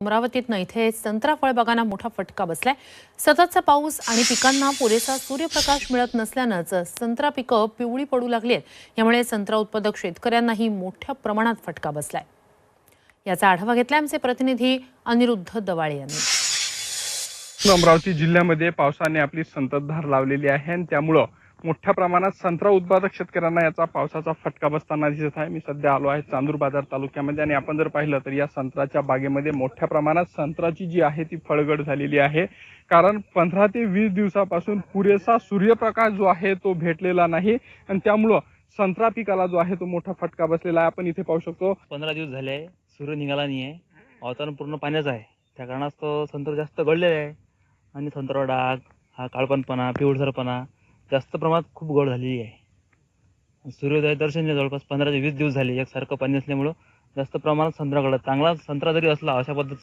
अमरावतीतनं इथे संत्रा फळबागांना मोठा फटका बसलाय। सततचा पाऊस आणि पिकांना पुरेसा सूर्यप्रकाश मिळत नसल्यानंच संत्रा पिकं पिवळी पडू लागली आहेत। यामुळे संत्रा उत्पादक शेतकऱ्यांनाही मोठ्या प्रमाणात फटका बसलाय। याचा आढावा घेतलाय आमचे प्रतिनिधी अनिरुद्ध दवाळे यांनी। अमरावती जिल्ह्यामध्ये पावसाने आपली संततधार लावलेली आहे आणि त्यामुळे मोठ्या प्रमाणात संत्रा उत्पादक शेतकऱ्यांना याचा पावसाचा फटका बसताना दिसत आहे। मी सध्या आलो आहे चांदूर बाजार तालुक्यामध्ये आणि आपण जर पाहिलं तर या संत्र्याच्या बागेमध्ये मोठ्या प्रमाणात संत्र्याची जी आहे ती फळगड झालेली आहे। कारण 15 ते 20 दिवसापासून पुरेसा सूर्यप्रकाश जो आहे तो भेटलेला नाही आणि त्यामुळे संत्रा पिकाला जो आहे तो मोठा फटका बसलेला आहे। आपण इथे पाहू शकतो 15 दिवस झाले आहे, सूर्य निघाला नाही आहे, वातावरण पूर्ण पाण्याचं आहे। त्या कारणास्तव संत्र जास्त गळलेले आहे आणि संत्र्यावर डाग, हा काळपणपणा, पिवळसरपणा जास्त प्रमाणात खूप गळ झालेली आहे। सूर्योदय दर्शनले जवळपास 15 ते 20 दिवस झाले, एकसारखं पाणी असल्यामुळं जास्त प्रमाणात संत्रा गळत। चांगला संत्रा जरी असला अशा पद्धतीचा